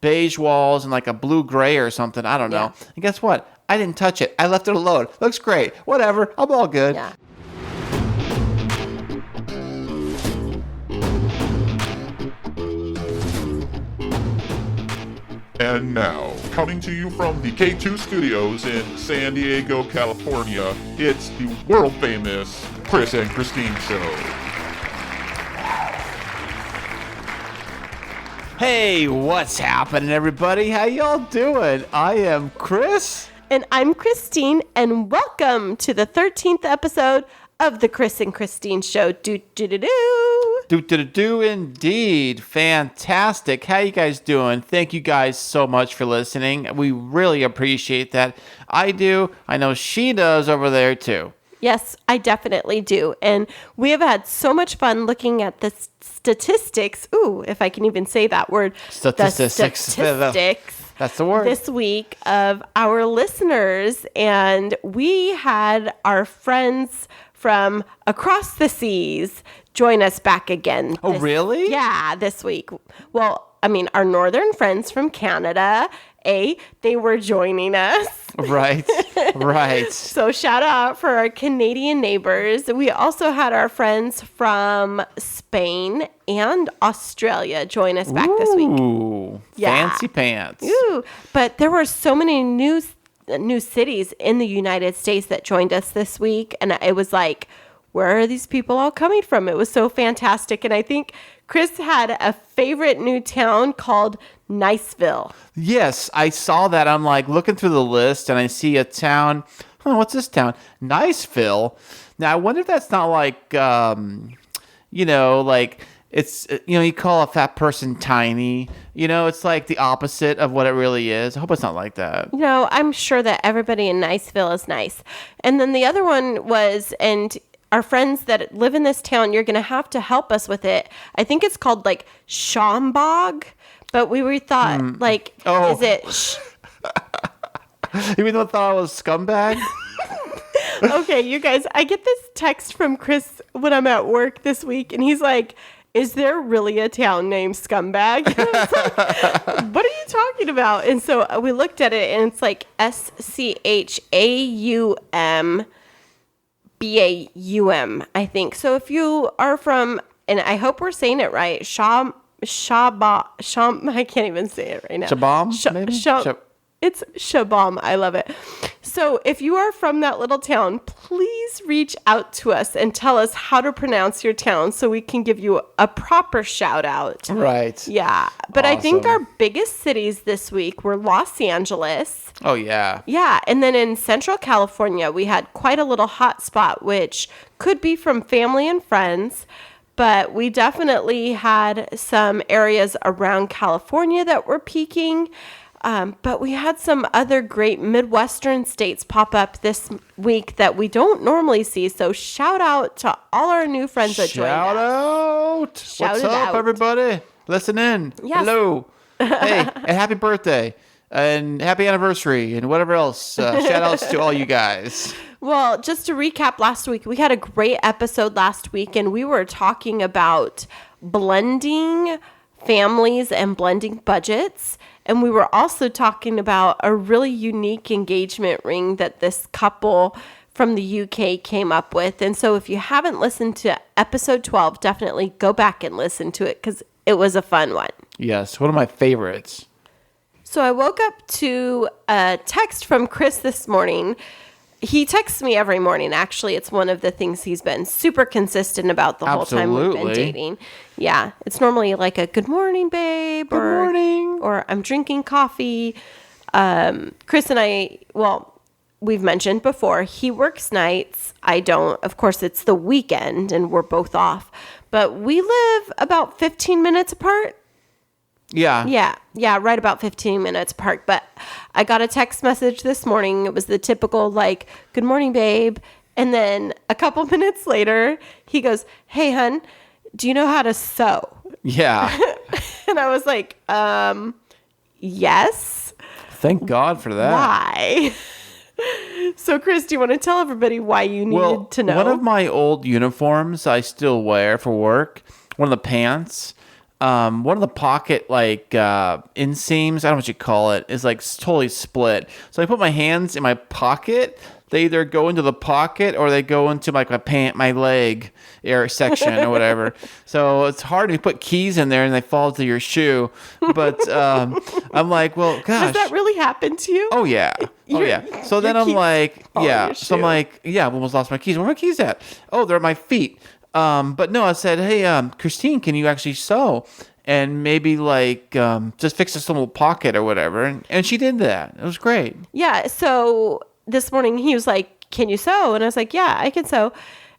beige walls and like a blue-gray or something. I don't know. And guess what? I didn't touch it. I left it alone. Looks great. Whatever. I'm all good. Yeah. And now, coming to you from the K2 studios in San Diego, California, it's the world-famous Chris and Christine Show. Hey, what's happening, everybody? How y'all doing? I am Chris. And I'm Christine, and welcome to the 13th episode of the Chris and Christine Show. Do indeed. Fantastic. How you guys doing? Thank you guys so much for listening. We really appreciate that. I do. I know she does over there too. Yes, I definitely do. And we have had so much fun looking at the statistics. Ooh, if I can even say that word. Statistics. That's the word. This week of our listeners. And we had our friends from across the seas join us back again. Oh, really? Yeah, this week. Well, I mean, our northern friends from Canada, they were joining us. Right. So shout out for our Canadian neighbors. We also had our friends from Spain and Australia join us back this week. Ooh, fancy pants. Ooh, but there were so many new cities in the United States that joined us this week. And it was like, where are these people all coming from? It was so fantastic. And I think Chris had a favorite new town called Niceville. Yes, I saw that. I'm like looking through the list and I see a town. What's this town? Niceville. Now, I wonder if that's not like, like it's, you call a fat person tiny. It's like the opposite of what it really is. I hope it's not like that. No, I'm sure that everybody in Niceville is nice. And then the other one was, and our friends that live in this town, you're going to have to help us with it. I think it's called like Schaumburg, but we thought is it? You even thought I was scumbag? Okay, you guys, I get this text from Chris when I'm at work this week, and he's like, is there really a town named Scumbag? And I was like, what are you talking about? And so we looked at it, and it's like SCHAUMBAUM, I think. So if you are from, and I hope we're saying it right, I can't even say it right now. Shabam? Maybe? It's Shabam. I love it. So if you are from that little town, please reach out to us and tell us how to pronounce your town so we can give you a proper shout out. Right. Yeah. But awesome. I think our biggest cities this week were Los Angeles. Oh, yeah. Yeah. And then in Central California, we had quite a little hot spot, which could be from family and friends. But we definitely had some areas around California that were peaking. But we had some other great Midwestern states pop up this week that we don't normally see. So shout out to all our new friends that joined us. What's up, everybody? Listen in. Yes. Hello. Hey, and happy birthday. And happy anniversary and whatever else. Shout outs to all you guys. Well, just to recap last week, we had a great episode last week, and we were talking about blending families and blending budgets. And we were also talking about a really unique engagement ring that this couple from the UK came up with. And so if you haven't listened to episode 12, definitely go back and listen to it because it was a fun one. Yes, one of my favorites. So I woke up to a text from Chris this morning. He texts me every morning, actually. It's one of the things he's been super consistent about the whole time we've been dating. Yeah. It's normally like a good morning, babe. Good morning. Or I'm drinking coffee. Chris and I, we've mentioned before, he works nights. I don't. Of course, it's the weekend and we're both off. But we live about 15 minutes apart. Yeah. Yeah, right about 15 minutes apart. But I got a text message this morning. It was the typical, like, good morning, babe. And then a couple minutes later, he goes, hey, hun, do you know how to sew? Yeah. And I was like, yes. Thank God for that. Why? So, Chris, do you want to tell everybody why you needed to know? One of my old uniforms I still wear for work, one of the pants, one of the pocket inseams, I don't know what you call it, is like totally split. So I put my hands in my pocket. They either go into the pocket or they go into like my leg section or whatever. So it's hard to put keys in there and they fall to your shoe. But I'm like, well, gosh. Has that really happened to you? Oh yeah. Oh yeah. So then I'm like, yeah. So I'm like, yeah, I almost lost my keys. Where are my keys at? Oh, they're at my feet. But no, I said, hey, Christine, can you actually sew? And maybe just fix this little pocket or whatever. And she did that. It was great. Yeah. So this morning he was like, can you sew? And I was like, yeah, I can sew.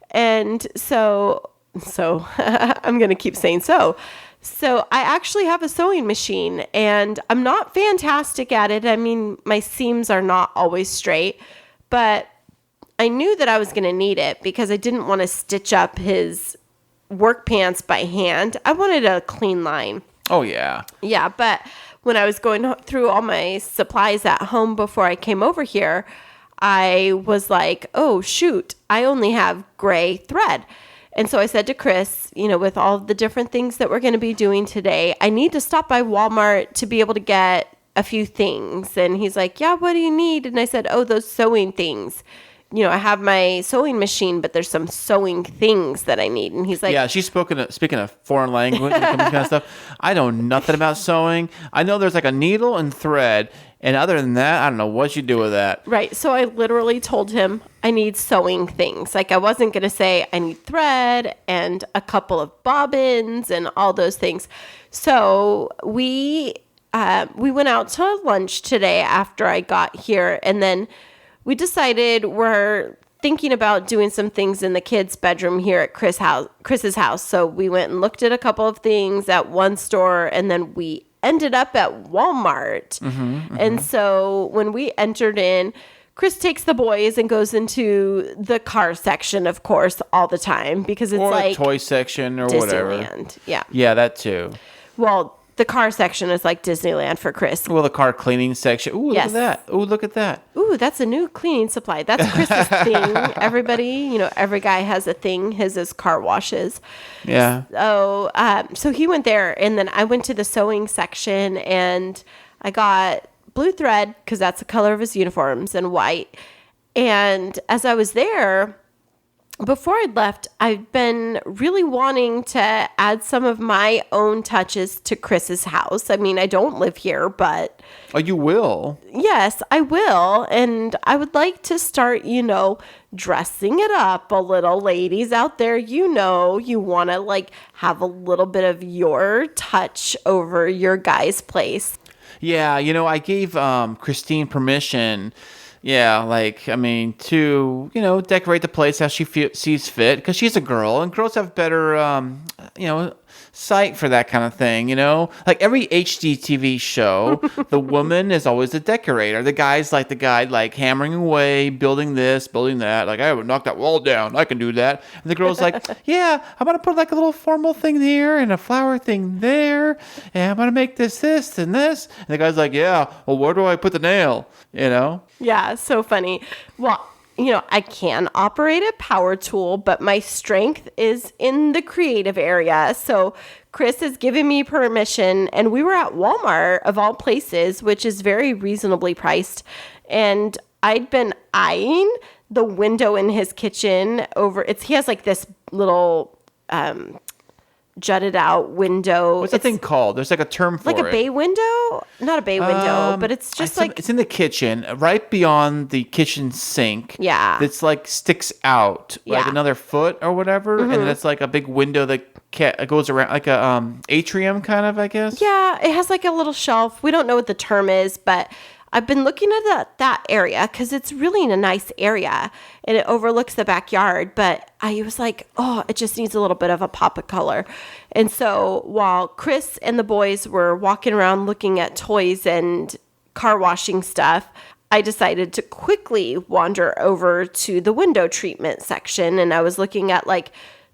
And so I'm going to keep saying so. So I actually have a sewing machine and I'm not fantastic at it. I mean, my seams are not always straight, but I knew that I was going to need it because I didn't want to stitch up his work pants by hand. I wanted a clean line. Oh, yeah. Yeah, but when I was going through all my supplies at home before I came over here, I was like, oh, shoot, I only have gray thread. And so I said to Chris, with all the different things that we're going to be doing today, I need to stop by Walmart to be able to get a few things. And he's like, yeah, what do you need? And I said, oh, those sewing things. I have my sewing machine, but there's some sewing things that I need. And he's like, yeah, she's speaking a foreign language and kind of stuff. I know nothing about sewing. I know there's like a needle and thread. And other than that, I don't know what you do with that. Right. So I literally told him I need sewing things. Like I wasn't going to say I need thread and a couple of bobbins and all those things. So we went out to lunch today after I got here. And then we decided we're thinking about doing some things in the kids' bedroom here at Chris's house. So we went and looked at a couple of things at one store, and then we ended up at Walmart. And so when we entered in, Chris takes the boys and goes into the car section, of course, all the time because it's or like toy section or Disneyland. whatever. Yeah. Yeah, that too. Well, the car section is like Disneyland for Chris. Well, the car cleaning section. Ooh, Yes. look at that. Ooh, look at that. Ooh, that's a new cleaning supply. That's Chris's thing. Everybody, every guy has a thing. His is car washes. Yeah. So he went there, and then I went to the sewing section, and I got blue thread because that's the color of his uniforms, and white. And as I was there, before I'd left, I've been really wanting to add some of my own touches to Chris's house. I mean, I don't live here, but Oh, you will. yes, I will. And I would like to start, dressing it up a little. Ladies out there, you want to have a little bit of your touch over your guy's place. Yeah, I gave Christine permission. Yeah, to, decorate the place how she sees fit because she's a girl and girls have better, sight for that kind of thing, Like every HGTV show, the woman is always the decorator. The guy's like the guy, hammering away, building this, building that. Like, I would knock that wall down. I can do that. And the girl's like, yeah, I'm going to put a little formal thing here and a flower thing there. And I'm going to make this, and this. And the guy's like, yeah, well, where do I put the nail? Yeah, so funny. Well, I can operate a power tool, but my strength is in the creative area. So Chris has given me permission, and we were at Walmart, of all places, which is very reasonably priced. And I'd been eyeing the window in his kitchen he has this little jutted out window. What's that thing called? There's a term for it. Like a bay window? Not a bay window, but it's just it's in the kitchen, right beyond the kitchen sink. Yeah. It's sticks out another foot or whatever, and then it's a big window that goes around like a atrium kind of, I guess. Yeah, it has a little shelf. We don't know what the term is, but I've been looking at that area because it's really in a nice area and it overlooks the backyard. But I was like, oh, it just needs a little bit of a pop of color. And so while Chris and the boys were walking around looking at toys and car washing stuff, I decided to quickly wander over to the window treatment section. And I was looking at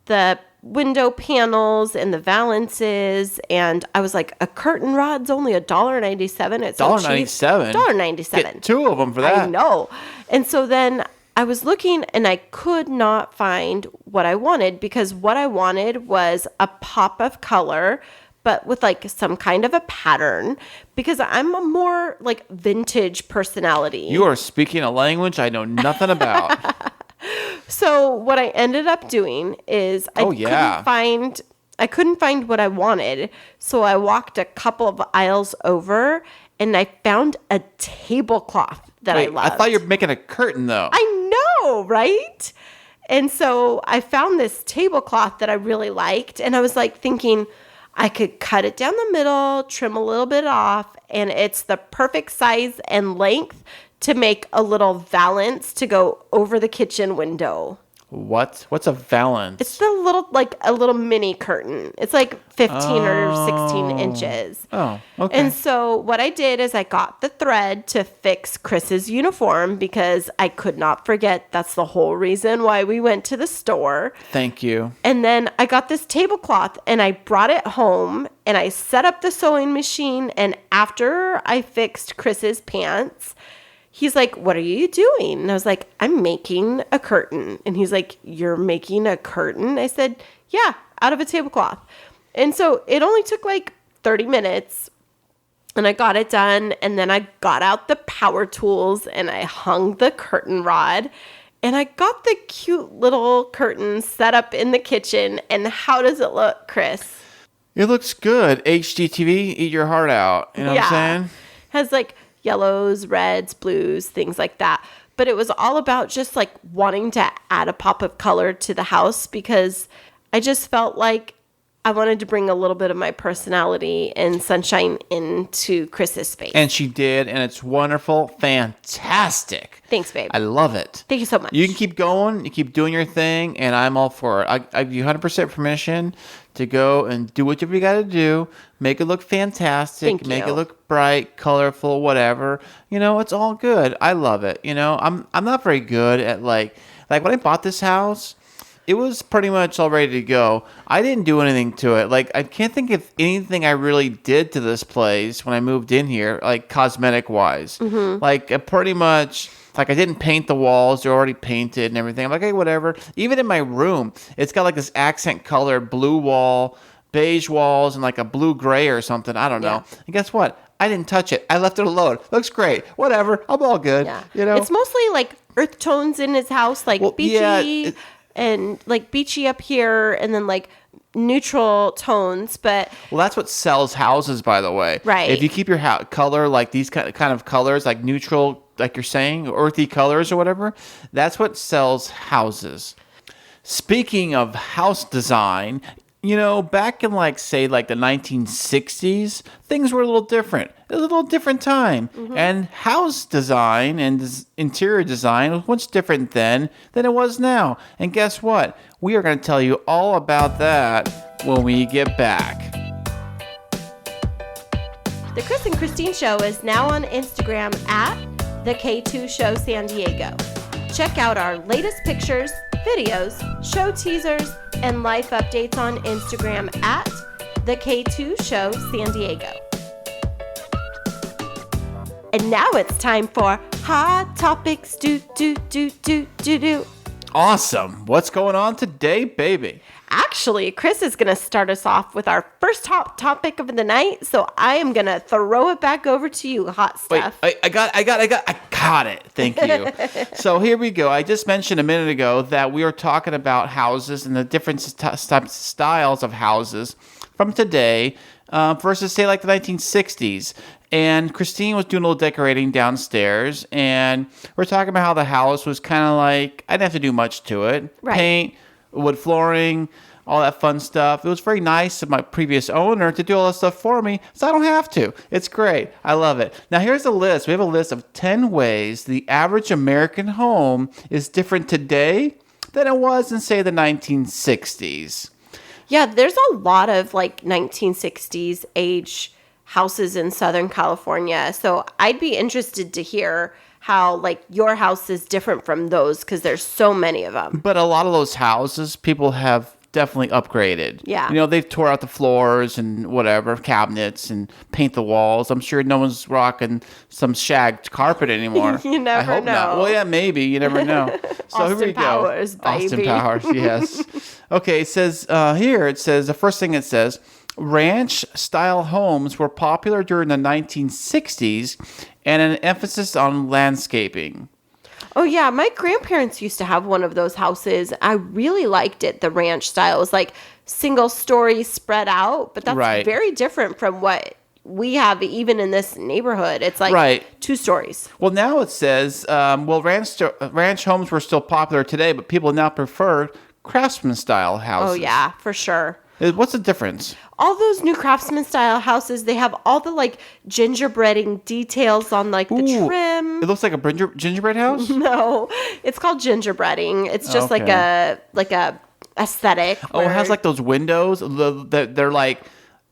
the window panels and the valances, and I was like, a curtain rod's only $1.97. It's $1.97. $1.97. Get two of them for that. I know. And so then I was looking, and I could not find what I wanted because what I wanted was a pop of color, but with like some kind of a pattern because I'm a more like vintage personality. You are speaking a language I know nothing about. So what I ended up doing is I couldn't find what I wanted. So I walked a couple of aisles over and I found a tablecloth that I loved. I thought you were making a curtain though. I know, right? And so I found this tablecloth that I really liked. And I was like thinking I could cut it down the middle, trim a little bit off, and it's the perfect size and length to make a little valance to go over the kitchen window. What's a valance? It's a little mini curtain. It's like 15 or 16 inches. Oh, okay. And so what I did is I got the thread to fix Chris's uniform because I could not forget that's the whole reason why we went to the store. Thank you. And then I got this tablecloth and I brought it home and I set up the sewing machine. And after I fixed Chris's pants, he's like, "What are you doing?" And I was like, "I'm making a curtain." And he's like, "You're making a curtain?" I said, "Yeah, out of a tablecloth." And so it only took like 30 minutes and I got it done. And then I got out the power tools and I hung the curtain rod and I got the cute little curtain set up in the kitchen. And how does it look, Chris? It looks good. HGTV, eat your heart out. You know what I'm saying? Has like yellows, reds, blues, things like that. But it was all about just like wanting to add a pop of color to the house because I just felt like I wanted to bring a little bit of my personality and sunshine into Chris's space. And she did, and it's wonderful. Fantastic. Thanks, babe. I love it. Thank you so much. You can keep going. You keep doing your thing, and I'm all for it. I give you 100% permission to go and do whatever you got to do. Make it look fantastic. Thank Make you. it look bright, colorful, whatever. You know, it's all good. I love it. You know, I'm not very good at like when I bought this house, it was pretty much all ready to go. I didn't do anything to it. Like, I can't think of anything I really did to this place when I moved in here, like cosmetic-wise. Mm-hmm. Like, pretty much, like, I didn't paint the walls. They're already painted and everything. I'm like, hey, whatever. Even in my room, it's got like this accent color, blue wall, beige walls, and like a blue-gray or something. I don't know. And guess what? I didn't touch it. I left it alone. Looks great. Whatever. I'm all good. Yeah. You know? It's mostly like earth tones in his house, like beachy and like beachy up here and then like neutral tones. But well, that's what sells houses, by the way. Right. If you keep your color like these kind of colors, like neutral, like you're saying, earthy colors or whatever, that's what sells houses. Speaking of house design, you know, back in like, say, like the 1960s, things were a little different. It was a little different time. Mm-hmm. And house design and interior design was much different then than it was now. And guess what? We are going to tell you all about that when we get back. The Chris and Christine Show is now on Instagram at the K2 Show San Diego. Check out our latest pictures, videos, show teasers, and life updates on Instagram at the K2 Show San Diego. And now it's time for Hot Topics. Do. Awesome. What's going on today, baby? Actually, Chris is going to start us off with our first hot topic of the night, so I am going to throw it back over to you, hot stuff. Wait, I got it. Thank you. So here we go. I just mentioned a minute ago that we were talking about houses and the different styles of houses from today versus, say, like the 1960s. And Christine was doing a little decorating downstairs, and we're talking about how the house was kind of like, I didn't have to do much to it. Right. Paint, wood flooring, all that fun stuff. It was very nice of my previous owner to do all that stuff for me, so I don't have to. It's great. I love it. Now, here's a list. We have a list of 10 ways the average American home is different today than it was in, say, the 1960s. Yeah, there's a lot of like 1960s age houses in Southern California. So I'd be interested to hear how like your house is different from those because there's so many of them. But a lot of those houses, people have definitely upgraded. Yeah. You know, they've tore out the floors and whatever, cabinets and paint the walls. I'm sure no one's rocking some shagged carpet anymore. You never I hope know. Not. Well, yeah, maybe. You never know. So Austin here we Powers, go. baby. Austin Powers, yes. Okay, it says here, the first thing it says, Ranch-style homes were popular during the 1960s and an emphasis on landscaping. Oh, yeah. My grandparents used to have one of those houses. I really liked it, the ranch style. It was like single story spread out, but that's Right. very different from what we have even in this neighborhood. It's like Right. 2 stories. Well, now it says, ranch homes were still popular today, but people now prefer craftsman-style houses. Oh, yeah, for sure. What's the difference? All those new craftsman style houses, they have all the like gingerbreading details on like the Ooh, trim. It looks like a gingerbread house? No, it's called gingerbreading. It's just like a aesthetic. Oh, it has where- like those windows. They're like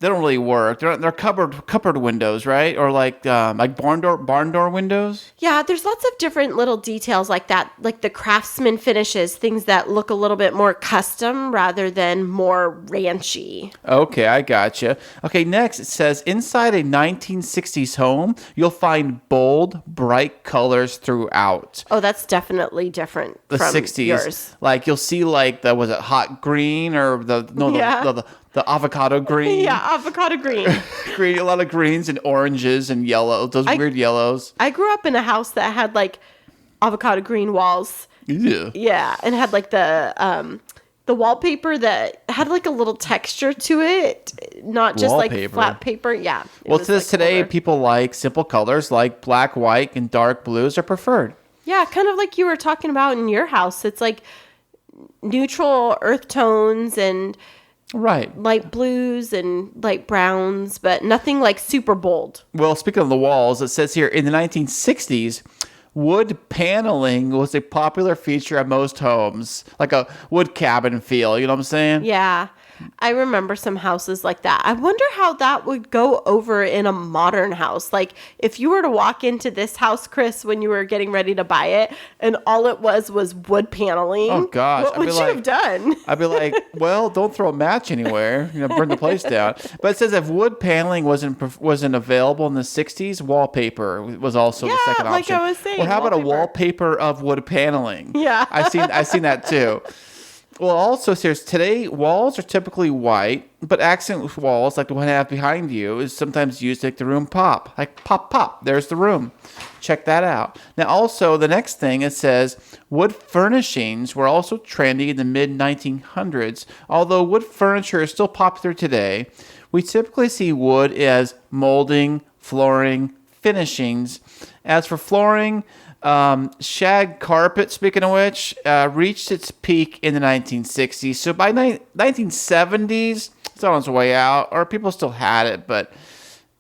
they don't really work. They're cupboard windows, right? Or like barn door windows. Yeah, there's lots of different little details like that, like the craftsman finishes, things that look a little bit more custom rather than more ranchy. Okay, I gotcha. Okay, next it says inside a 1960s home, you'll find bold, bright colors throughout. Oh, that's definitely different The from 60s, yours. like you'll see like was it hot green or Yeah. the avocado green? Yeah, avocado green. Green, a lot of greens and oranges and yellow, those weird yellows. I grew up in a house that had like avocado green walls. Yeah. Yeah, and had like the wallpaper that had like a little texture to it, not just like Wallpaper? flat paper. Yeah. it Well, was, to this like, today, older. people like simple colors like black, white, and dark blues are preferred. Yeah, kind of like you were talking about in your house. It's like neutral earth tones and Right. light blues and light browns, but nothing like super bold. Well, speaking of the walls, it says here in the 1960s, wood paneling was a popular feature at most homes, like a wood cabin feel. You know what I'm saying? Yeah. I remember some houses like that. I wonder how that would go over in a modern house. Like, if you were to walk into this house, Chris, when you were getting ready to buy it, and all it was wood paneling. Oh, gosh. What I'd would be you like- have done? I'd be like, well, don't throw a match anywhere. Burn the place down. But it says if wood paneling wasn't available in the 60s, wallpaper was also the Yeah, second like option. I was saying, Or how about a wallpaper. wallpaper of wood paneling? Yeah. I've seen that too. Well, also it says today walls are typically white, but accent walls like the one I have behind you is sometimes used to make the room pop. Like pop, pop. There's the room. Check that out. Now, also the next thing it says wood furnishings were also trendy in the mid 1900s. Although wood furniture is still popular today, we typically see wood as molding, flooring, finishings. As for flooring, shag carpet, speaking of which, reached its peak in the 1960s. So by 1970s, it's on its way out, or people still had it, but,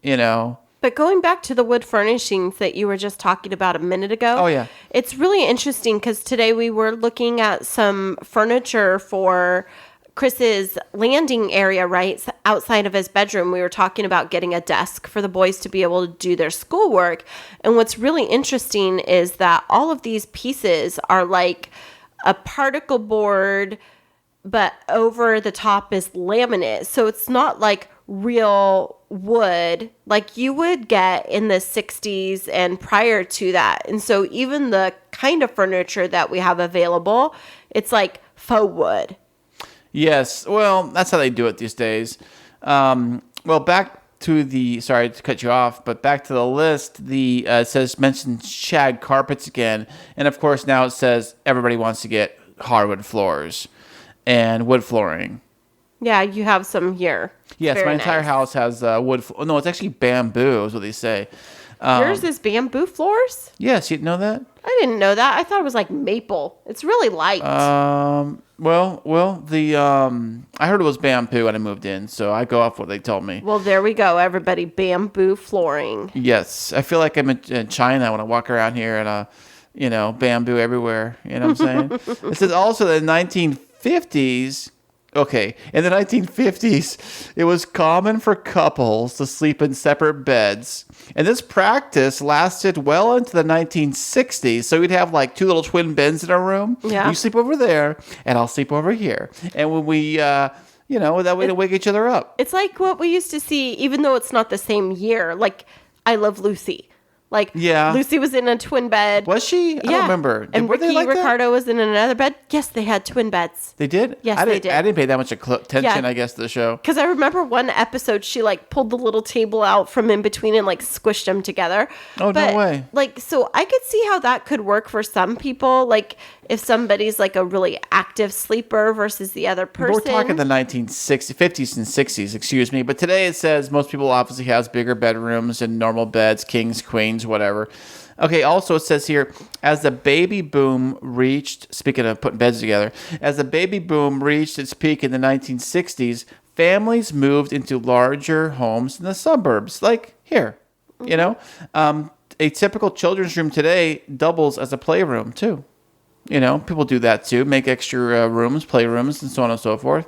you know. But going back to the wood furnishings that you were just talking about a minute ago. Oh, yeah. It's really interesting because today we were looking at some furniture for Chris's landing area, right outside of his bedroom. We were talking about getting a desk for the boys to be able to do their schoolwork. And what's really interesting is that all of these pieces are like a particle board, but over the top is laminate. So it's not like real wood like you would get in the 60s and prior to that. And so even the kind of furniture that we have available, it's like faux wood. Yes, well, that's how they do it these days. Well, back to the, sorry to cut you off, but back to the list, it says, mentioned shag carpets again. And of course, now it says everybody wants to get hardwood floors and wood flooring. Yeah, you have some here. Yes, Very my entire nice. house has wood. No, it's actually bamboo, is what they say. Yours is bamboo floors? Yes, you know that? I didn't know that. I thought it was like maple. It's really light. Well, I heard it was bamboo when I moved in, so I go off what they told me. Well, there we go, everybody. Bamboo flooring. Yes, I feel like I'm in China when I walk around here and bamboo everywhere. You know what I'm saying? It says also that in the 1950s. Okay, in the 1950s, it was common for couples to sleep in separate beds. And this practice lasted well into the 1960s. So we'd have like 2 little twin beds in our room. Yeah. You sleep over there, and I'll sleep over here. And when we, that way to wake each other up. It's like what we used to see, even though it's not the same year, like I Love Lucy. Like Yeah. Lucy was in a twin bed. Was she? I don't remember. And Were they Ricky like that? Ricardo was in another bed. Yes, they had twin beds. They did? Yes, I they didn't, did. I didn't pay that much attention, Yeah. I guess, to the show. Because I remember one episode, she like pulled the little table out from in between and like squished them together. Oh, no way. Like, so I could see how that could work for some people. Like, if somebody's like a really active sleeper versus the other person. We're talking the 50s and 60s, excuse me. But today it says most people obviously has bigger bedrooms and normal beds, kings, queens, whatever. Okay, also it says here, as the baby boom reached, speaking of putting beds together, as the baby boom reached its peak in the 1960s, families moved into larger homes in the suburbs, like here, you know? A typical children's room today doubles as a playroom, too. You know, people do that, too, make extra rooms, playrooms, and so on and so forth.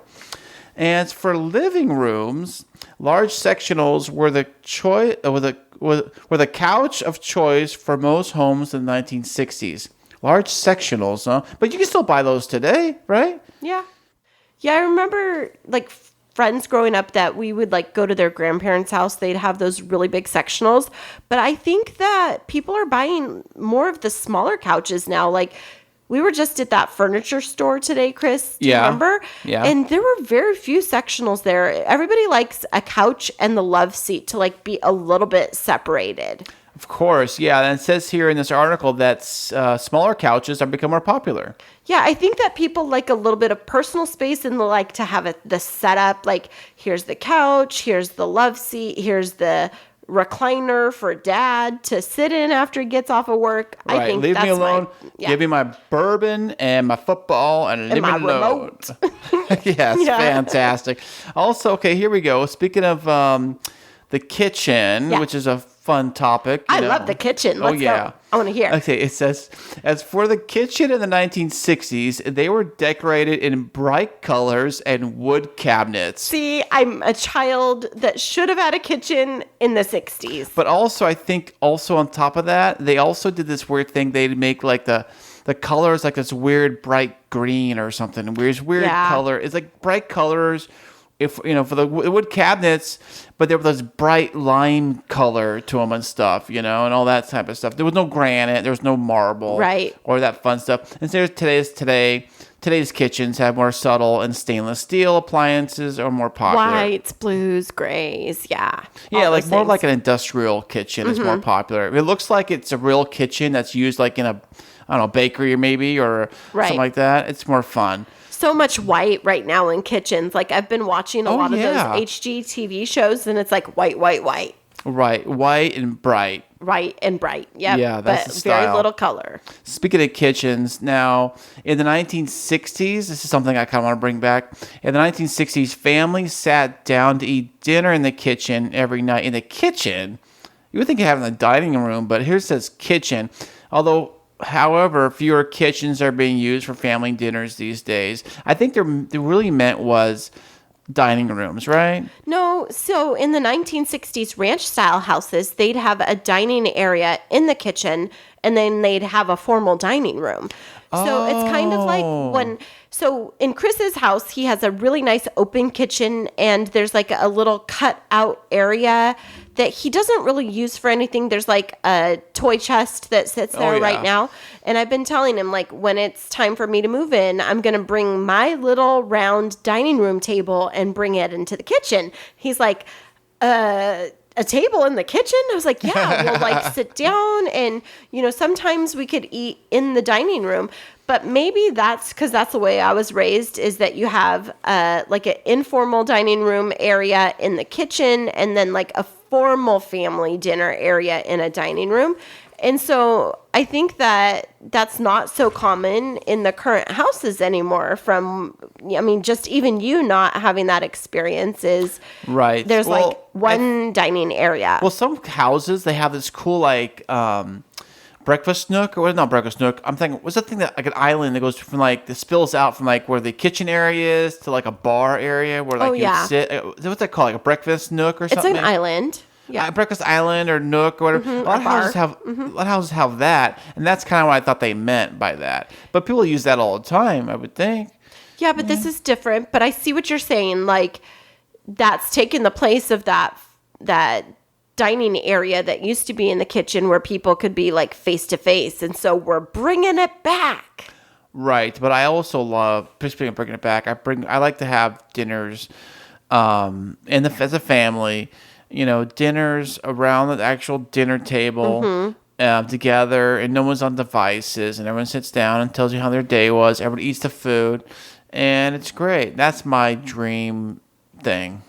As for living rooms, large sectionals were the were the couch of choice for most homes in the 1960s. Large sectionals, huh? But you can still buy those today, right? Yeah. Yeah, I remember like friends growing up that we would like go to their grandparents' house. They'd have those really big sectionals. But I think that people are buying more of the smaller couches now. Like we were just at that furniture store today, Chris. Do you remember? Yeah. And there were very few sectionals there. Everybody likes a couch and the love seat to like be a little bit separated. Of course, yeah. And it says here in this article that smaller couches are becoming more popular. Yeah, I think that people like a little bit of personal space and they like to have the setup. Like, here's the couch, here's the love seat, here's the recliner for dad to sit in after he gets off of work. Right, I think leave that's me alone. Yeah. Give me my bourbon and my football and leave me my alone. Yes, Yeah. fantastic. Also, okay, here we go. Speaking of the kitchen, Yeah. which is a fun topic. I you know. love the kitchen. Let's go. I want to hear. Okay, it says, as for the kitchen in the 1960s, they were decorated in bright colors and wood cabinets. See, I'm a child that should have had a kitchen in the 60s. But also, I think also on top of that, they also did this weird thing. They'd make like the colors like this weird bright green or something. Weird Yeah. color. It's like bright colors. If you know, for the wood cabinets, but there was this bright lime color to them and stuff, you know, and all that type of stuff. There was no granite, there was no marble, Right. or that fun stuff. And so today's kitchens have more subtle and stainless steel appliances are more popular. Whites, blues, grays. Yeah. Yeah, all like those more things. like an industrial kitchen is more popular. It looks like it's a real kitchen that's used like in a, I don't know, bakery or maybe or Right. something like that. It's more fun. So much white right now in kitchens. Like I've been watching a lot of yeah. those HGTV shows and it's like white, white, white. Right, white and bright. Right and bright. Yep. Yeah, that's but the style. very little color. Speaking of kitchens, now in the 1960s, this is something I kind of want to bring back. In the 1960s, families sat down to eat dinner in the kitchen every night. In the kitchen, you would think you have in the dining room, but here it says kitchen. However, fewer kitchens are being used for family dinners these days. I think they really meant was dining rooms, right? No, so in the 1960s ranch-style houses, they'd have a dining area in the kitchen, and then they'd have a formal dining room. So it's kind of like so in Chris's house, he has a really nice open kitchen, and there's like a little cut-out area that he doesn't really use for anything. There's like a toy chest that sits there yeah. right now. And I've been telling him, like, when it's time for me to move in, I'm going to bring my little round dining room table and bring it into the kitchen. He's like, a table in the kitchen? I was like, yeah, we'll like sit down and, you know, sometimes we could eat in the dining room. But maybe that's because that's the way I was raised, is that you have like an informal dining room area in the kitchen and then like a formal family dinner area in a dining room. And so I think that that's not so common in the current houses anymore just even you not having that experience is Right. there's like one dining area. Well, some houses, they have this cool, like, breakfast nook, or not breakfast nook. I'm thinking, what's that thing that, like an island that goes from, like, that spills out from, like, where the kitchen area is to, like, a bar area where, like, you sit. What's that called? Like a breakfast nook or It's something? an island. Yeah. Breakfast island or nook or whatever. A lot of houses have that, and that's kind of what I thought they meant by that. But people use that all the time, I would think. Yeah, but this is different. But I see what you're saying. Like, that's taken the place of that dining area that used to be in the kitchen where people could be like face to face. And so we're bringing it back. Right, but I also love, speaking of bringing it back, I like to have dinners as a family, dinners around the actual dinner table together, and no one's on devices, and everyone sits down and tells you how their day was. Everybody eats the food, and it's great. That's my dream thing,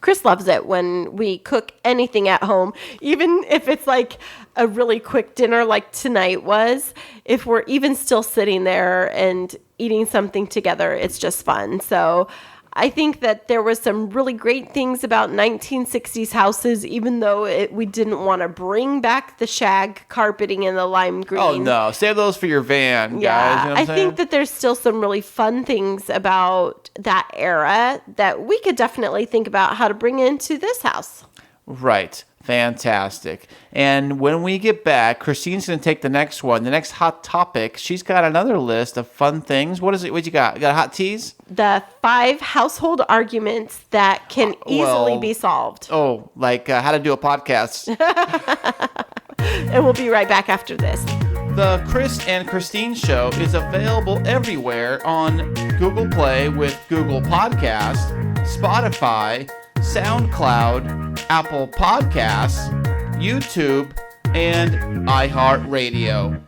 Chris loves it when we cook anything at home, even if it's like a really quick dinner like tonight was. If we're even still sitting there and eating something together, it's just fun. So I think that there was some really great things about 1960s houses, even though we didn't want to bring back the shag carpeting and the lime green. Oh, no. Save those for your van, guys. You know what I'm saying? think that there's still some really fun things about that era that we could definitely think about how to bring into this house. Right. Fantastic. And when we get back, Christine's going to take the next one, the next hot topic. She's got another list of fun things. What is it? What you got? You got a hot tease? The 5 household arguments that can easily be solved. Oh, like how to do a podcast. And we'll be right back after this. The Chris and Christine Show is available everywhere on Google Play with Google Podcasts, Spotify, SoundCloud, Apple Podcasts, YouTube, and iHeartRadio.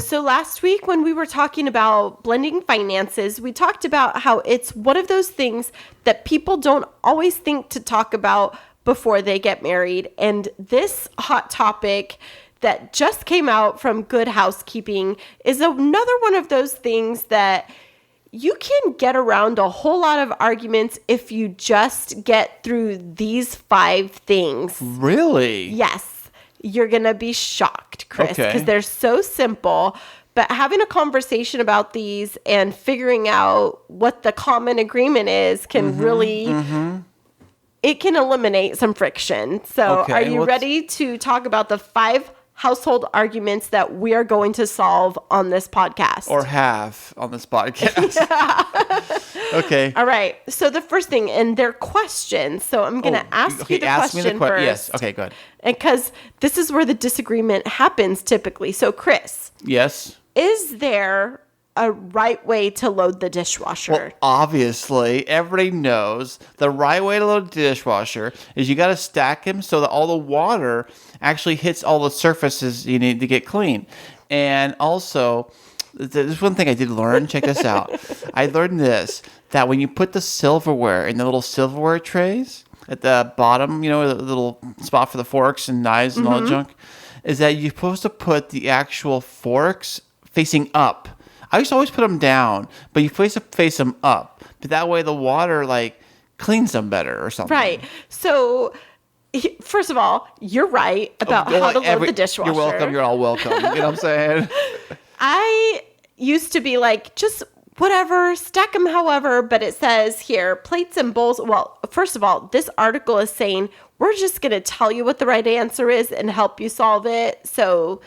So last week when we were talking about blending finances, we talked about how it's one of those things that people don't always think to talk about before they get married. And this hot topic that just came out from Good Housekeeping is another one of those things that you can get around a whole lot of arguments if you just get through these 5 things. Really? Yes. You're going to be shocked, Chris, Okay. because they're so simple. But having a conversation about these and figuring out what the common agreement is can really, it can eliminate some friction. So Okay, are you ready to talk about the 5 household arguments that we are going to solve on this podcast? Or have on this podcast. Okay. All right. So the first thing, and they're questions. So I'm going to ask you the question first. Yes. Okay, good. Because this is where the disagreement happens typically. So Chris, Yes. is there a right way to load the dishwasher? Well, obviously, everybody knows the right way to load a dishwasher is you got to stack them so that all the water actually hits all the surfaces you need to get clean. And also, there's one thing I did learn. Check this out. I learned this, that when you put the silverware in the little silverware trays at the bottom, the little spot for the forks and knives and all the junk, is that you're supposed to put the actual forks facing up. I used to always put them down, but you face them up. But that way the water, cleans them better or something. Right. So, first of all, you're right about how to load the dishwasher. You're welcome. You're all welcome. You know what I'm saying? I used to be like, just whatever, stack them however, but it says here, plates and bowls. Well, first of all, this article is saying, we're just going to tell you what the right answer is and help you solve it. So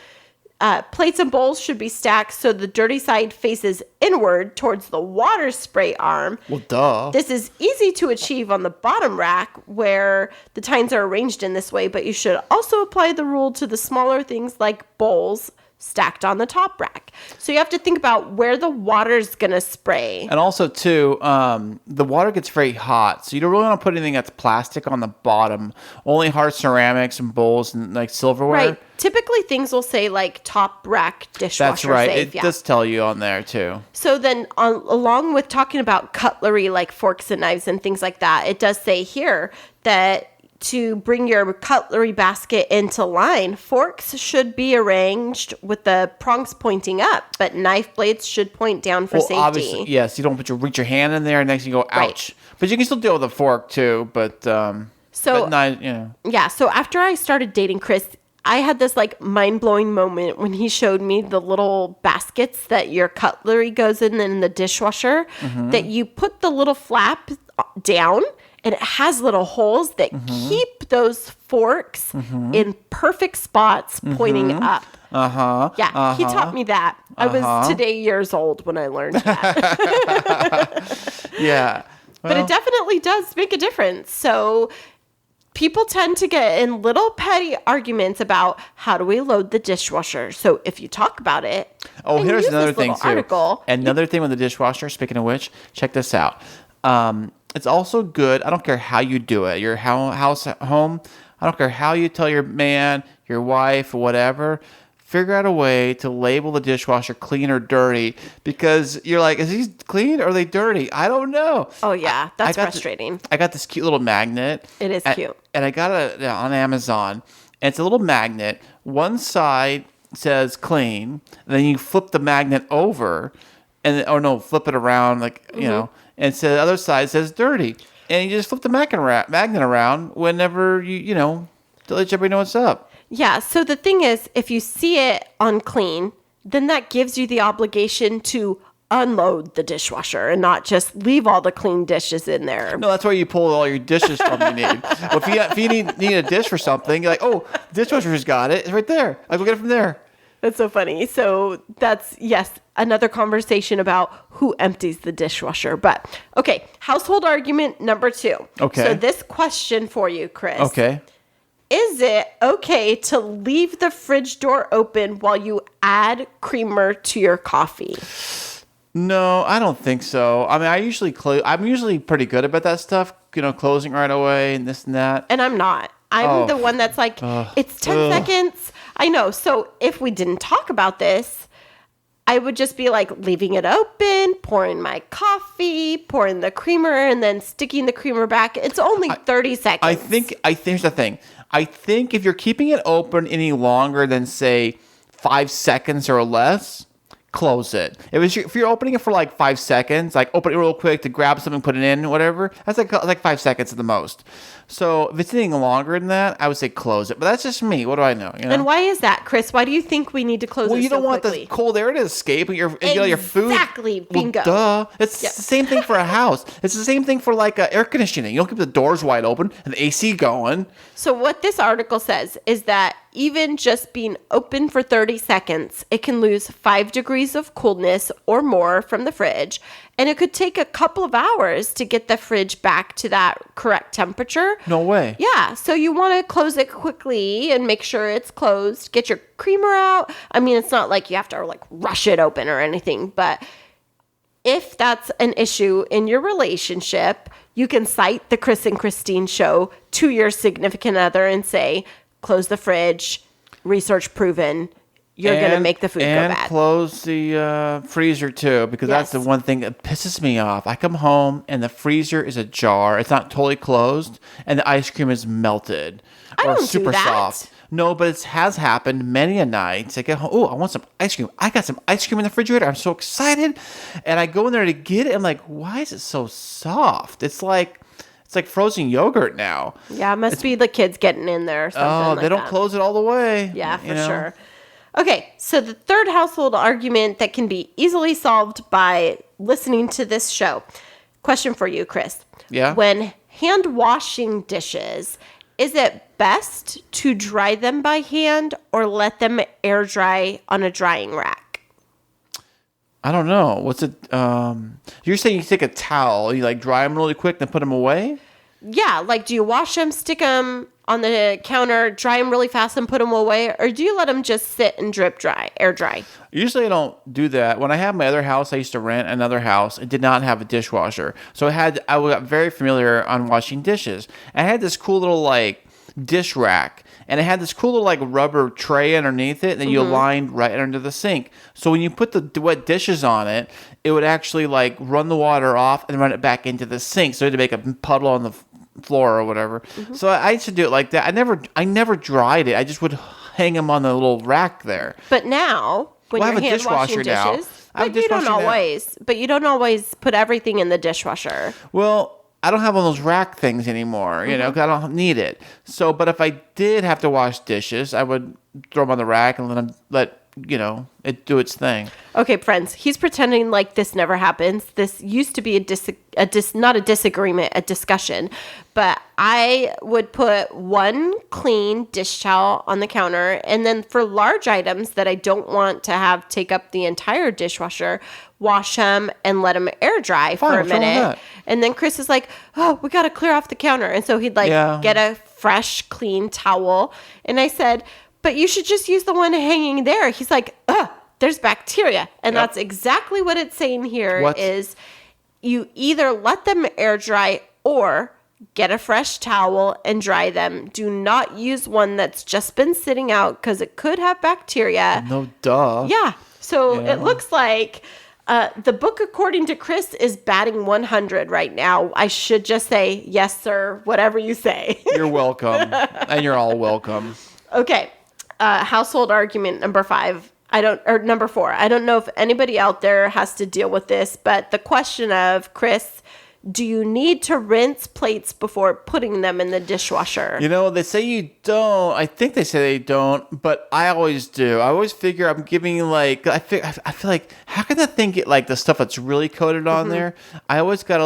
plates and bowls should be stacked so the dirty side faces inward towards the water spray arm. Well, duh. This is easy to achieve on the bottom rack where the tines are arranged in this way, but you should also apply the rule to the smaller things like bowls stacked on the top rack. So you have to think about where the water's going to spray. And also, too, the water gets very hot, so you don't really want to put anything that's plastic on the bottom. Only hard ceramics and bowls and silverware. Right. Typically, things will say top rack dishwasher That's right. safe. It does tell you on there, too. So then, along with talking about cutlery like forks and knives and things like that, it does say here that to bring your cutlery basket into line, forks should be arranged with the prongs pointing up, but knife blades should point down for safety. Obviously, yes. You don't reach your hand in there and next you go, ouch. Right. But you can still deal with a fork, too. But, Yeah, so after I started dating Chris, I had this mind-blowing moment when he showed me the little baskets that your cutlery goes in the dishwasher, that you put the little flap down and it has little holes that keep those forks in perfect spots pointing up. Yeah, he taught me that. I was today years old when I learned that. Yeah. But it definitely does make a difference. So people tend to get in little petty arguments about how do we load the dishwasher. So if you talk about it, Oh, and here's use another this thing little too. article, Another thing with the dishwasher. Speaking of which, check this out. It's also good. I don't care how you do it. Your house at home. I don't care how you tell your man, your wife, whatever. Figure out a way to label the dishwasher clean or dirty, because you're like, is he clean or are they dirty? I don't know. Oh yeah, that's I got frustrating. I got this cute little magnet. It is cute. And I got it on Amazon. And it's a little magnet. One side says clean, and then you flip the magnet over, flip it around, you know, and so the other side says dirty. And you just flip the magnet around whenever you know, to let everybody know what's up. Yeah, so the thing is, if you see it on clean, then that gives you the obligation to unload the dishwasher and not just leave all the clean dishes in there. No, that's where you pull all your dishes from you need. Well, if you need a dish for something, you're like, oh, the dishwasher's got it. It's right there. I go get it from there. That's so funny. So that's, yes, another conversation about who empties the dishwasher. But, okay, household argument number 2. Okay. So this question for you, Chris. Okay. Is it okay to leave the fridge door open while you add creamer to your coffee? No, I don't think so. I mean, I'm usually pretty good about that stuff, you know, closing right away and this and that. And I'm not. I'm the one that's like, it's 10 seconds. I know. So if we didn't talk about this, I would just be like leaving it open, pouring my coffee, pouring the creamer, and then sticking the creamer back. It's only 30 seconds. I think here's the thing. I think if you're keeping it open any longer than, say, 5 seconds or less, close it. If you're opening it for like 5 seconds, like open it real quick to grab something, put it in, whatever, that's like 5 seconds at the most. So if it's anything longer than that, I would say close it. But that's just me. What do I know? You know? And why is that, Chris? Why do you think we need to close it so quickly? Well, you don't want the cold air to escape. Your food. Exactly. Bingo. Well, duh. It's the same thing for a house. It's the same thing for like air conditioning. You don't keep the doors wide open and the AC going. So what this article says is that even just being open for 30 seconds, it can lose 5 degrees of coolness or more from the fridge. And it could take a couple of hours to get the fridge back to that correct temperature. No way. Yeah. So you want to close it quickly and make sure it's closed. Get your creamer out. I mean, it's not like you have to like rush it open or anything. But if that's an issue in your relationship, you can cite the Chris and Christine show to your significant other and say, close the fridge, research proven. You're going to make the food go bad. And close the freezer, too, because that's the one thing that pisses me off. I come home, and the freezer is ajar. It's not totally closed, and the ice cream is melted. I or don't super do that. soft. No, but it has happened many a night. I get home, oh, I want some ice cream. I got some ice cream in the refrigerator. I'm so excited. And I go in there to get it. I'm like, why is it so soft? It's like frozen yogurt now. Yeah, it must be the kids getting in there or something like that. They don't close it all the way. Yeah, for sure. Okay, so the third household argument that can be easily solved by listening to this show. Question for you, Chris. Yeah? When hand washing dishes, is it best to dry them by hand or let them air dry on a drying rack? I don't know. What's it? You're saying you take a towel, you like dry them really quick, then put them away? Yeah, like do you wash them, stick them on the counter, dry them really fast and put them away? Or do you let them just sit and air dry? Usually I don't do that. When I had my other house, I used to rent another house. It did not have a dishwasher. So I got very familiar on washing dishes. I had this cool little like dish rack. And it had this cool little like rubber tray underneath it that you aligned right under the sink. So when you put the wet dishes on it, it would actually like run the water off and run it back into the sink. So it had to make a puddle on the floor or whatever. So I used to do it like that. I never dried it. I just would hang them on the little rack there. But now, when Well, I you're have a hand washing dishwasher now. dishes, I have a but you don't dishwasher now. always put everything in the dishwasher. Well, I don't have one of those rack things anymore, you know, 'cause I don't need it. So, but if I did have to wash dishes, I would throw them on the rack and let it do its thing. Okay, friends, he's pretending like this never happens. This used to be not a disagreement, a discussion. But I would put one clean dish towel on the counter, and then for large items that I don't want to take up the entire dishwasher, wash them and let them air dry for a what's wrong with minute. that? And then Chris is like, oh, we got to clear off the counter. And so he'd get a fresh, clean towel. And I said, but you should just use the one hanging there. He's like, ugh, there's bacteria. And that's exactly what it's saying here is you either let them air dry or get a fresh towel and dry them. Do not use one that's just been sitting out because it could have bacteria. No, duh. Yeah. So it looks like the book, according to Chris, is batting 100 right now. I should just say, yes, sir, whatever you say. You're welcome. And you're all welcome. Okay. Household argument number 4. I don't know if anybody out there has to deal with this, but the question of, Chris, do you need to rinse plates before putting them in the dishwasher? You know, they say you don't. I think they say they don't, but I always do. I always figure I'm giving like, I feel like, how can that thing get like the stuff that's really coated on there? I always gotta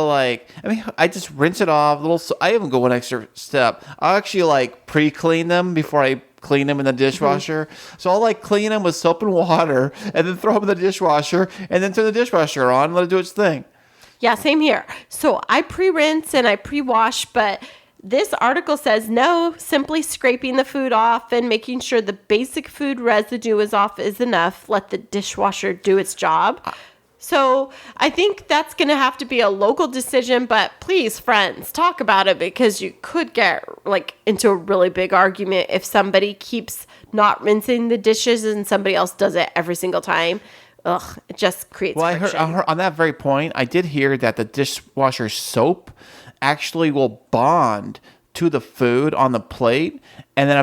I just rinse it off. I even go one extra step. I'll actually like pre-clean them before I clean them in the dishwasher. So I'll like clean them with soap and water and then throw them in the dishwasher and then turn the dishwasher on and let it do its thing. Yeah, same here. So I pre-rinse and I pre-wash, but this article says no, simply scraping the food off and making sure the basic food residue is off is enough. Let the dishwasher do its job. So I think that's going to have to be a local decision, but please, friends, talk about it because you could get like into a really big argument if somebody keeps not rinsing the dishes and somebody else does it every single time. Ugh, it just creates friction. I heard on that very point, I did hear that the dishwasher soap actually will bond to the food on the plate, and then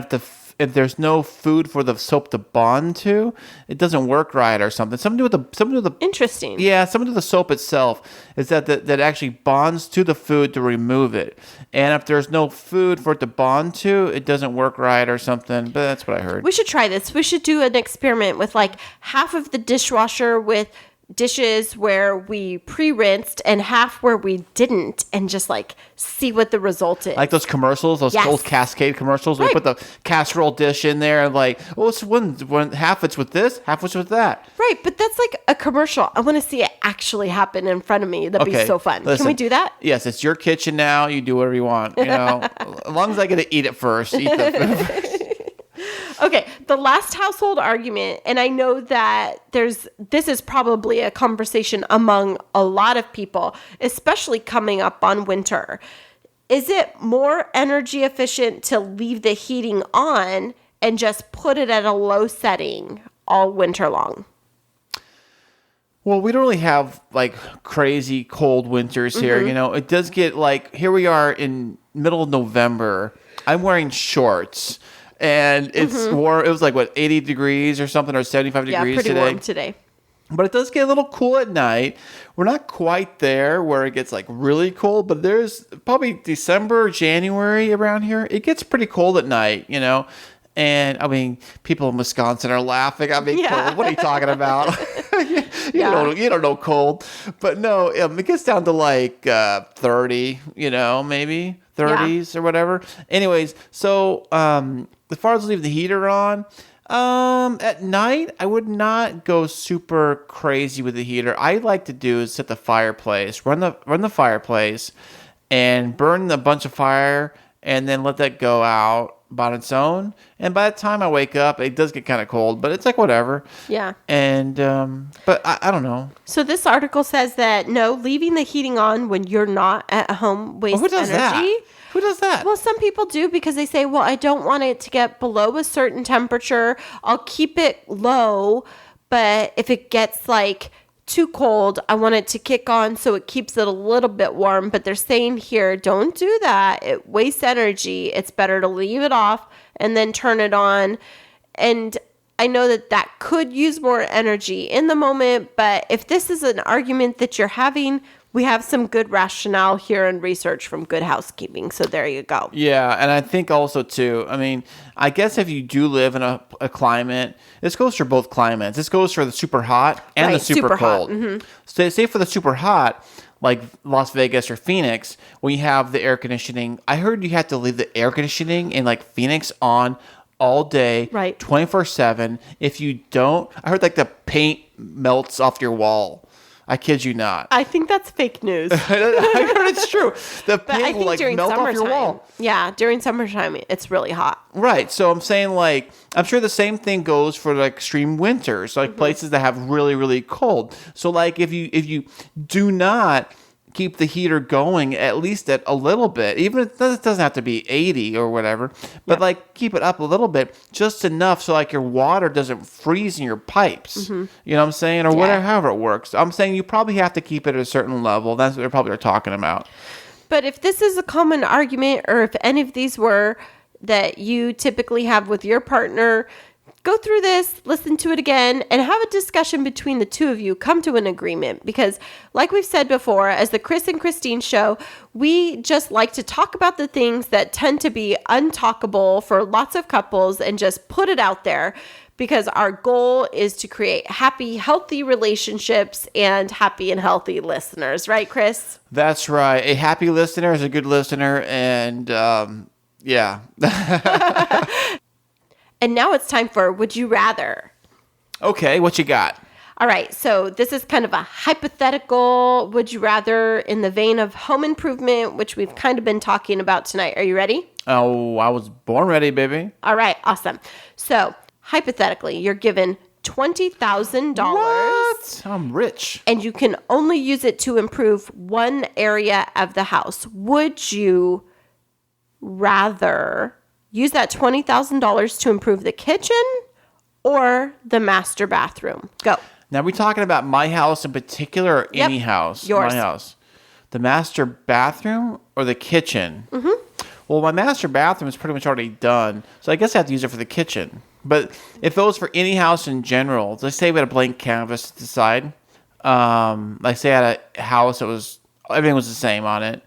if there's no food for the soap to bond to, it doesn't work right or something. Something to do with the Interesting. Yeah, something to the soap itself is that actually bonds to the food to remove it. And if there's no food for it to bond to, it doesn't work right or something. But that's what I heard. We should try this. We should do an experiment with like half of the dishwasher with dishes where we pre-rinsed and half where we didn't, and just like see what the result is. Like those commercials, those old Cascade commercials. Right. We put the casserole dish in there and like, oh, it's one half it's with this, half it's with that. Right, but that's like a commercial. I want to see it actually happen in front of me. That'd be so fun. Listen, can we do that? Yes, it's your kitchen now. You do whatever you want. You know, as long as I get to eat it first. Eat the food. Okay, the last household argument, and I know that this is probably a conversation among a lot of people, especially coming up on winter. Is it more energy efficient to leave the heating on and just put it at a low setting all winter long? Well, we don't really have like crazy cold winters here. You know, it does get like, here we are in middle of November. I'm wearing shorts. And it's warm. It was like, 80 degrees or something, or 75 degrees pretty today. warm today. But it does get a little cool at night. We're not quite there where it gets like really cold, but there's probably December, January around here. It gets pretty cold at night, you know. And I mean, people in Wisconsin are laughing. I mean, cold. What are you talking about? You don't know cold. But no, it gets down to like 30, you know, maybe 30s or whatever. Anyways, so as far as leaving the heater on, at night, I would not go super crazy with the heater. I like to do is set the fireplace, run the fireplace, and burn a bunch of fire, and then let that go out on its own. And by the time I wake up, it does get kind of cold, but it's like whatever. Yeah. And but I don't know. So this article says that no, leaving the heating on when you're not at home wastes who does energy. That? Who does that? Well, some people do because they say, well, I don't want it to get below a certain temperature. I'll keep it low, but if it gets like too cold, I want it to kick on so it keeps it a little bit warm. But they're saying here, don't do that. It wastes energy. It's better to leave it off and then turn it on. And I know that could use more energy in the moment, but if this is an argument that you're having, we have some good rationale here and research from Good Housekeeping. So there you go. Yeah. And I think also too, I mean, I guess if you do live in a climate, this goes for both climates. This goes for the super hot and the super cold. So say for the super hot, like Las Vegas or Phoenix, when you have the air conditioning, I heard you have to leave the air conditioning in like Phoenix on all day, 24/7. If you don't, I heard like the paint melts off your wall. I kid you not. I think that's fake news. I heard it's true. The But I paint will think during melt off your summertime, wall. yeah, during summertime, it's really hot. Right. So I'm saying I'm sure the same thing goes for extreme winters, places that have really, really cold. So if you do not keep the heater going at least at a little bit, even if it doesn't have to be 80 or whatever, but keep it up a little bit, just enough so your water doesn't freeze in your pipes. You know what I'm saying? Or whatever, however it works. I'm saying you probably have to keep it at a certain level. That's what they probably are talking about. But if this is a common argument, or if any of these were that you typically have with your partner, go through this, listen to it again, and have a discussion between the two of you. Come to an agreement. Because like we've said before, as the Chris and Christine show, we just like to talk about the things that tend to be untalkable for lots of couples and just put it out there. Because our goal is to create happy, healthy relationships and happy and healthy listeners. Right, Chris? That's right. A happy listener is a good listener. And yeah. And now it's time for Would You Rather? Okay, what you got? All right, so this is kind of a hypothetical Would You Rather in the vein of home improvement, which we've kind of been talking about tonight. Are you ready? Oh, I was born ready, baby. All right, awesome. So, hypothetically, you're given $20,000. What? I'm rich. And you can only use it to improve one area of the house. Would you rather use that $20,000 to improve the kitchen or the master bathroom? Go. Now, are we talking about my house in particular or any house? Yours. My house. The master bathroom or the kitchen? Mm-hmm. Well, my master bathroom is pretty much already done, so I guess I have to use it for the kitchen. But if it was for any house in general, let's say we had a blank canvas to decide. Say I had a house that everything was the same on it.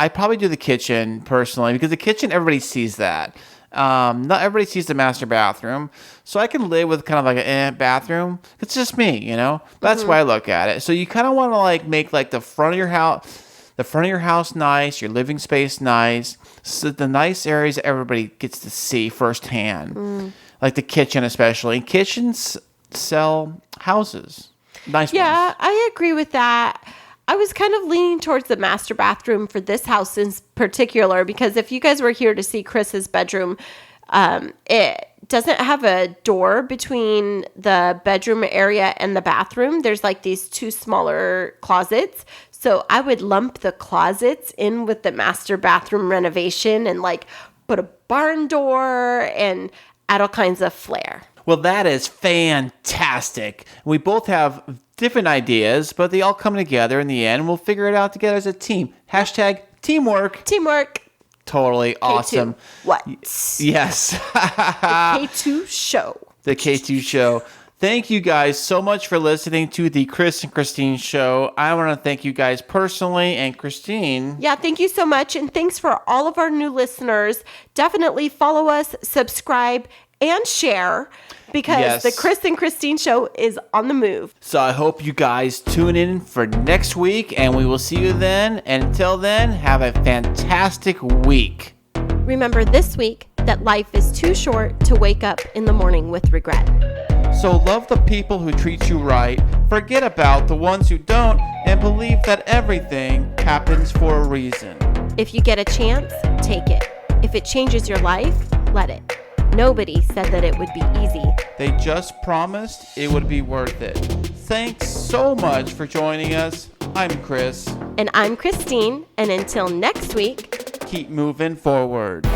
I'd probably do the kitchen personally, because the kitchen, everybody sees that. Not everybody sees the master bathroom, so I can live with kind of an bathroom. It's just me, That's why I look at it. So you kind of want to make the front of your house nice, your living space nice, so the nice areas that everybody gets to see firsthand, like the kitchen especially. Kitchens sell houses, nice ones. Yeah, I agree with that. I was kind of leaning towards the master bathroom for this house in particular, because if you guys were here to see Chris's bedroom, it doesn't have a door between the bedroom area and the bathroom. There's these two smaller closets. So I would lump the closets in with the master bathroom renovation and put a barn door and add all kinds of flair. Well, that is fantastic. We both have different ideas, but they all come together in the end. We'll figure it out together as a team. Hashtag teamwork. Teamwork. Totally awesome. What? Yes. The K2 show. The K2 show. Thank you guys so much for listening to the Chris and Christine show. I want to thank you guys personally, and Christine. Yeah, thank you so much. And thanks for all of our new listeners. Definitely follow us, subscribe, and share, because the Chris and Christine show is on the move. So I hope you guys tune in for next week, and we will see you then. And until then, have a fantastic week. Remember this week that life is too short to wake up in the morning with regret. So love the people who treat you right, forget about the ones who don't, and believe that everything happens for a reason. If you get a chance, take it. If it changes your life, let it. Nobody said that it would be easy. They just promised it would be worth it. Thanks so much for joining us. I'm Chris. And I'm Christine. And until next week, keep moving forward.